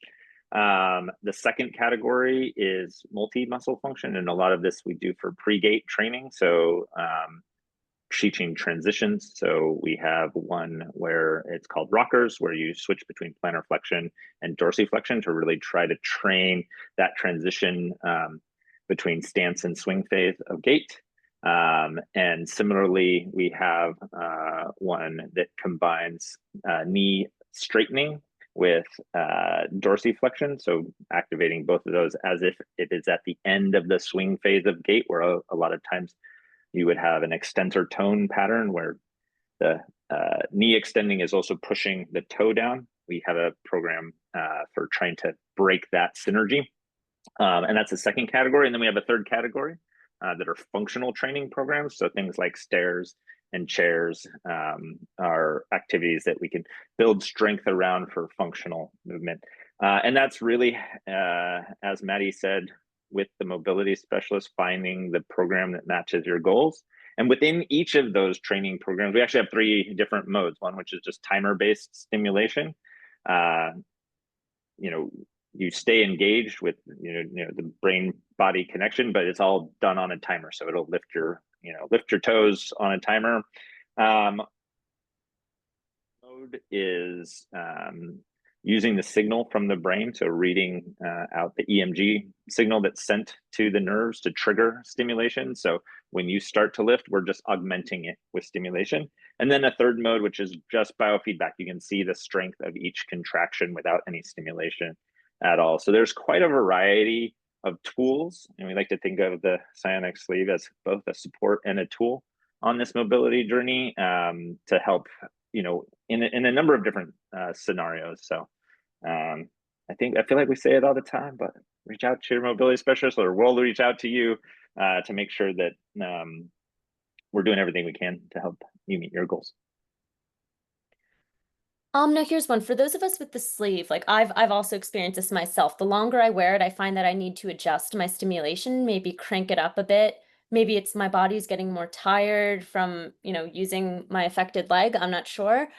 The second category is multi-muscle function, and a lot of this we do for pre-gait training. So teaching transitions. So we have one where it's called rockers, where you switch between plantar flexion and dorsiflexion to really try to train that transition between stance and swing phase of gait. And similarly, we have one that combines knee straightening with dorsiflexion. So activating both of those as if it is at the end of the swing phase of gait, where a lot of times you would have an extensor tone pattern where the knee extending is also pushing the toe down. We have a program for trying to break that synergy. And that's the second category. And then we have a third category that are functional training programs. So things like stairs and chairs are activities that we can build strength around for functional movement. And that's really, as Maddie said, with the mobility specialist, finding the program that matches your goals. And within each of those training programs, we actually have three different modes. One, which is just timer-based stimulation. You stay engaged with the brain body connection, but it's all done on a timer. So it'll lift your toes on a timer. Mode is using the signal from the brain, so reading out the EMG signal that's sent to the nerves to trigger stimulation. So when you start to lift, we're just augmenting it with stimulation. And then a third mode, which is just biofeedback. You can see the strength of each contraction without any stimulation at all. So there's quite a variety of tools, and we like to think of the CIONIC sleeve as both a support and a tool on this mobility journey to help in a number of different scenarios. So I feel like we say it all the time, but reach out to your mobility specialist, or we'll reach out to you to make sure that we're doing everything we can to help you meet your goals. Now here's one for those of us with the sleeve. Like I've also experienced this myself. The longer I wear it, I find that I need to adjust my stimulation, maybe crank it up a bit. Maybe it's my body's getting more tired from, using my affected leg. I'm not sure.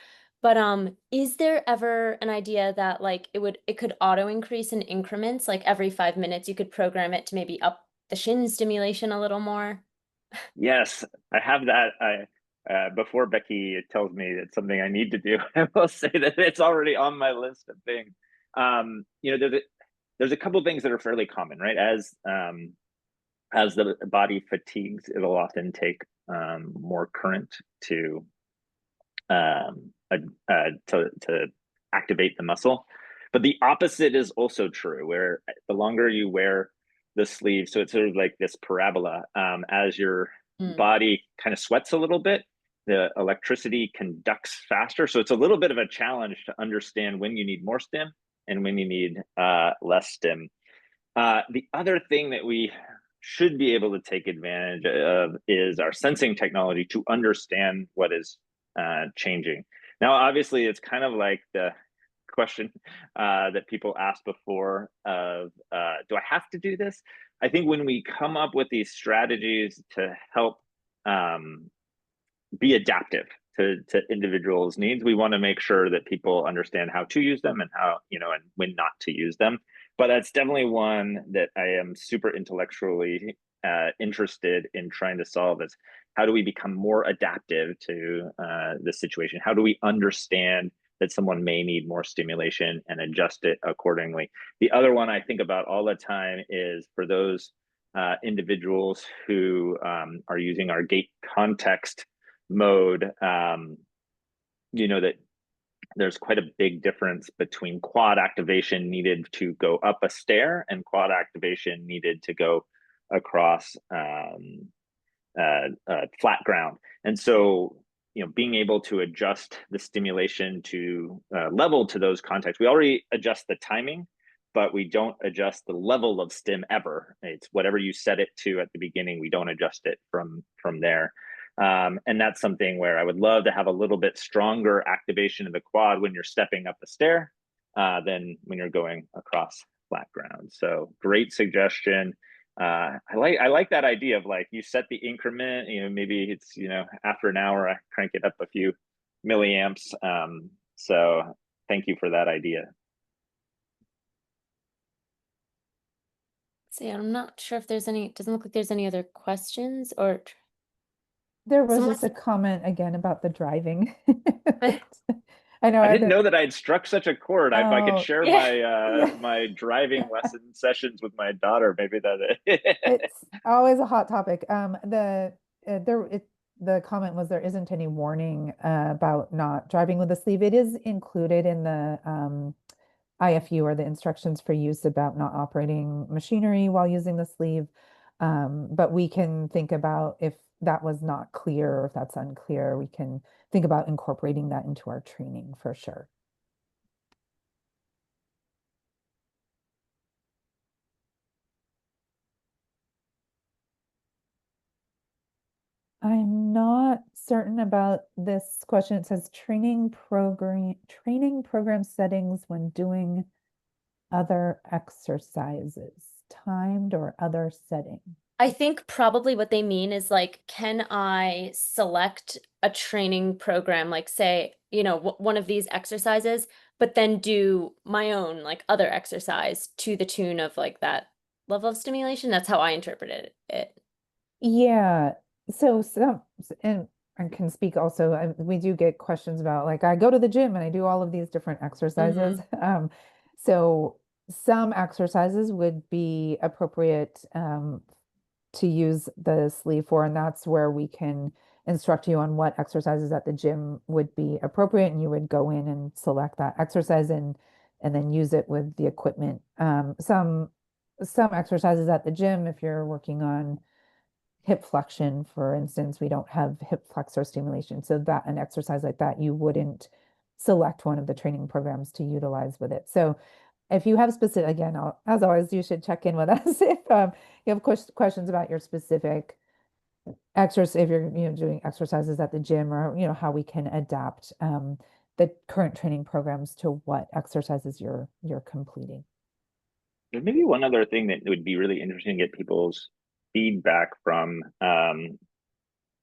But is there ever an idea that like it could auto increase in increments, like every 5 minutes you could program it to maybe up the shin stimulation a little more? Yes, I have that. Before Becky tells me it's something I need to do, I will say that it's already on my list of things. You know, there's a couple of things that are fairly common, right? As the body fatigues, it'll often take more current to to activate the muscle. But the opposite is also true, where the longer you wear the sleeve, so it's sort of like this parabola, as your Mm. body kind of sweats a little bit, the electricity conducts faster. So it's a little bit of a challenge to understand when you need more stim and when you need less stim. The other thing that we should be able to take advantage of is our sensing technology to understand what is changing. Now, obviously, it's kind of like the question that people asked before of, do I have to do this? I think when we come up with these strategies to help be adaptive to individuals' needs, we want to make sure that people understand how to use them and how, you know, and when not to use them. But that's definitely one that I am super intellectually interested in trying to solve, is how do we become more adaptive to the situation? How do we understand that someone may need more stimulation and adjust it accordingly? The other one I think about all the time is for those individuals who are using our gait context mode, you know, that there's quite a big difference between quad activation needed to go up a stair and quad activation needed to go across flat ground. And so, you know, being able to adjust the stimulation to level to those contexts, we already adjust the timing, but we don't adjust the level of stim ever. It's whatever you set it to at the beginning, we don't adjust it from there. And that's something where I would love to have a little bit stronger activation of the quad when you're stepping up the stair than when you're going across flat ground. So great suggestion. I like that idea of like, you set the increment, you know, maybe it's, you know, after an hour I crank it up a few milliamps. So thank you for that idea. So yeah, I'm not sure if there's any, it doesn't look like there's any other questions or There was someone. just a comment again about the driving. I know I I didn't did. know that I'd struck such a chord. If I could Oh, share Yeah. my yeah. my driving lesson sessions with my daughter, maybe that. It's always a hot topic. The comment was there isn't any warning about not driving with a sleeve. It is included in the IFU, or the instructions for use, about not operating machinery while using the sleeve. But we can think about, if that was not clear or if that's unclear, we can think about incorporating that into our training for sure. I'm not certain about this question. It says training program settings when doing other exercises, timed or other setting. I think probably what they mean is like, can I select a training program, like say, you know, one of these exercises, but then do my own like other exercise to the tune of like that level of stimulation? That's how I interpreted it. Yeah. So and I can speak also, we do get questions about, like, I go to the gym and I do all of these different exercises. Mhm. So some exercises would be appropriate to use the sleeve for, and that's where we can instruct you on what exercises at the gym would be appropriate, and you would go in and select that exercise and then use it with the equipment. Some exercises at the gym, if you're working on hip flexion, for instance, we don't have hip flexor stimulation. So that an exercise like that, you wouldn't select one of the training programs to utilize with it. So if you have specific, again, as always, you should check in with us if you have questions about your specific exercise, if you're, doing exercises at the gym, or, how we can adapt the current training programs to what exercises you're completing. There's maybe one other thing that would be really interesting to get people's feedback from.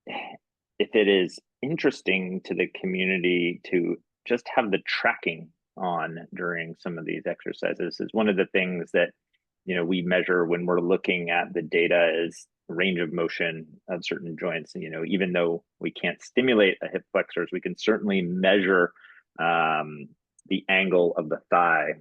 If it is interesting to the community to just have the tracking on during some of these exercises. Is one of the things that, we measure when we're looking at the data is range of motion of certain joints. And, even though we can't stimulate a hip flexors, we can certainly measure the angle of the thigh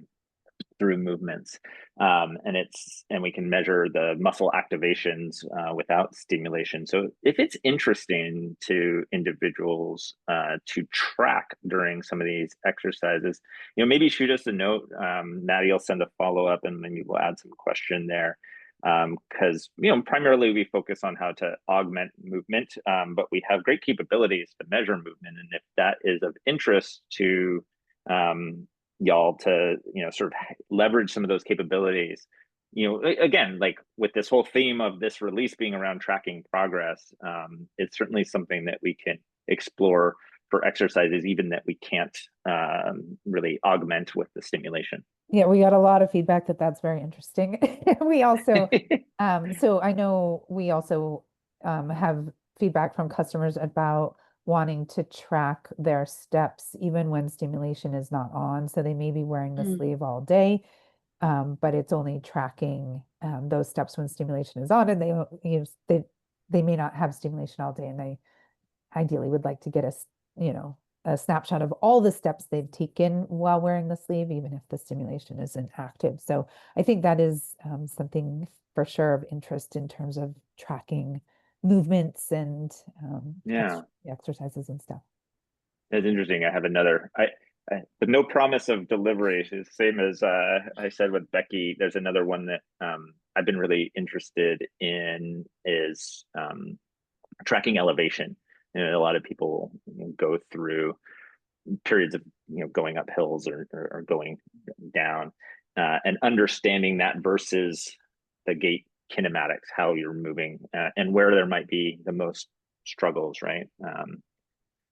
through movements, and we can measure the muscle activations without stimulation. So if it's interesting to individuals to track during some of these exercises, maybe shoot us a note. Maddie will send a follow-up, and maybe we'll add some question there, because primarily we focus on how to augment movement, but we have great capabilities to measure movement, and if that is of interest to y'all to sort of leverage some of those capabilities, again, like with this whole theme of this release being around tracking progress, it's certainly something that we can explore for exercises even that we can't really augment with the stimulation. Yeah, we got a lot of feedback that that's very interesting. We also, so I know we also have feedback from customers about wanting to track their steps even when stimulation is not on. So they may be wearing the sleeve all day, but it's only tracking those steps when stimulation is on, and they may not have stimulation all day, and they ideally would like to get a snapshot of all the steps they've taken while wearing the sleeve, even if the stimulation isn't active. So I think that is something for sure of interest in terms of tracking movements and exercises and stuff. That's interesting. I have another. But no promise of delivery. It's the same as I said with Becky. There's another one that I've been really interested in is tracking elevation. A lot of people go through periods of going up hills or going down, and understanding that versus the gait kinematics, how you're moving, and where there might be the most struggles, right?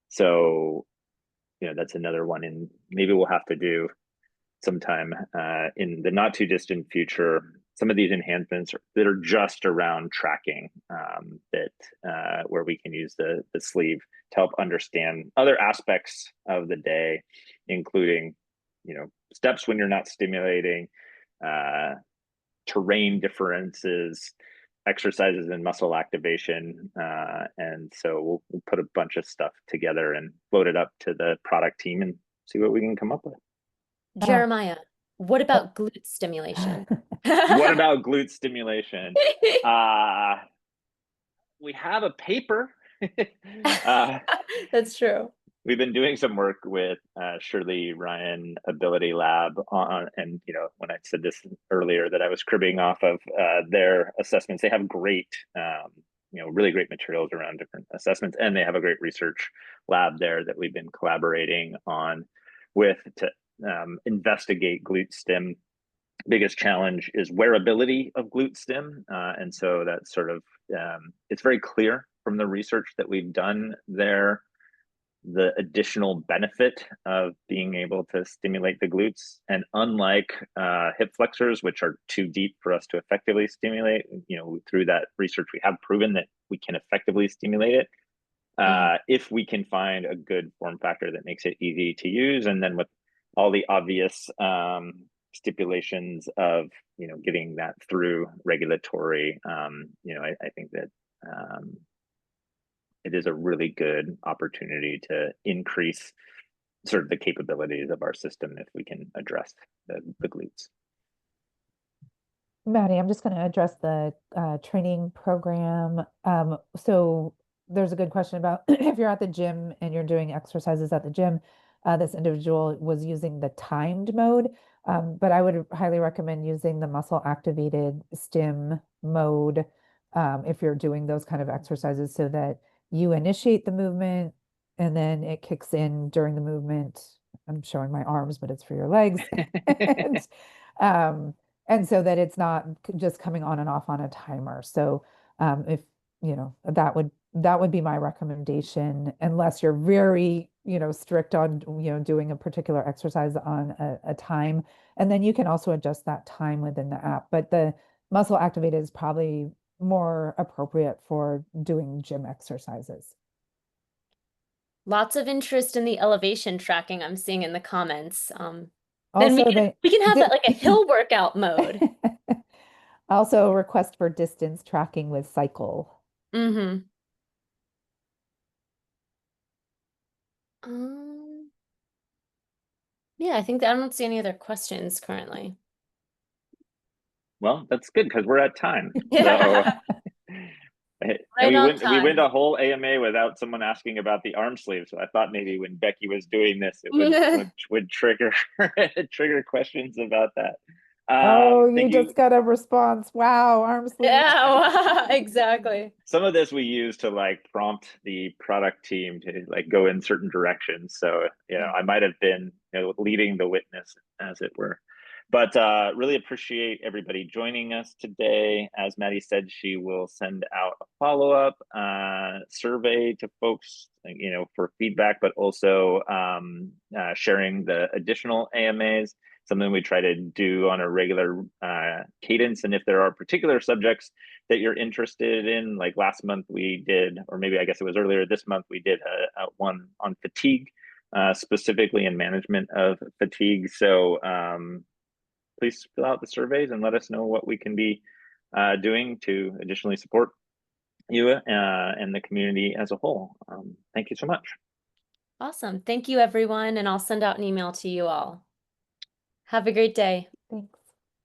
So that's another one, and maybe we'll have to do sometime in the not too distant future some of these enhancements that are just around tracking, that where we can use the sleeve to help understand other aspects of the day, including steps when you're not stimulating, terrain differences, exercises and muscle activation, and so we'll put a bunch of stuff together and float it up to the product team and see what we can come up with. Jeremiah, what about glute stimulation? What about glute stimulation? We have a paper. That's true. We've been doing some work with Shirley Ryan Ability Lab on, and when I said this earlier that I was cribbing off of their assessments, they have great, really great materials around different assessments, and they have a great research lab there that we've been collaborating on with to investigate glute stim. Biggest challenge is wearability of glute stim, and so that's sort of it's very clear from the research that we've done there the additional benefit of being able to stimulate the glutes. And unlike hip flexors, which are too deep for us to effectively stimulate, through that research, we have proven that we can effectively stimulate it. If we can find a good form factor that makes it easy to use, and then with all the obvious stipulations of, getting that through regulatory, I think that it is a really good opportunity to increase sort of the capabilities of our system if we can address the glutes. Maddie, I'm just going to address the training program. So there's a good question about if you're at the gym and you're doing exercises at the gym, this individual was using the timed mode, but I would highly recommend using the muscle activated stim mode if you're doing those kind of exercises, so that you initiate the movement and then it kicks in during the movement. I'm showing my arms, but it's for your legs. And so that it's not just coming on and off on a timer. So if that would be my recommendation, unless you're very strict on doing a particular exercise on a time, and then you can also adjust that time within the app. But the muscle activated is probably more appropriate for doing gym exercises. Lots of interest in the elevation tracking I'm seeing in the comments. Then Also, we can have that did like a hill workout mode. also request for distance tracking with cycle. Mm-hmm. Yeah, I think I don't see any other questions currently. Well, that's good because we're at time. So Yeah, and right on we went time. a whole AMA without someone asking about the arm sleeve. So I thought maybe when Becky was doing this, it would trigger trigger questions about that. Oh, you Thank you. just got a response. Wow, arm sleeve. Yeah, exactly. Some of this we use to like prompt the product team to like go in certain directions. So, I might have been, leading the witness, as it were. But really appreciate everybody joining us today. As Maddie said, she will send out a follow-up survey to folks, for feedback, but also sharing the additional AMAs, something we try to do on a regular cadence. And if there are particular subjects that you're interested in, like last month we did, or maybe I guess it was earlier this month, we did a one on fatigue, specifically in management of fatigue. So please fill out the surveys and let us know what we can be doing to additionally support you and the community as a whole. Thank you so much. Awesome. Thank you, everyone. And I'll send out an email to you all. Have a great day. Thanks.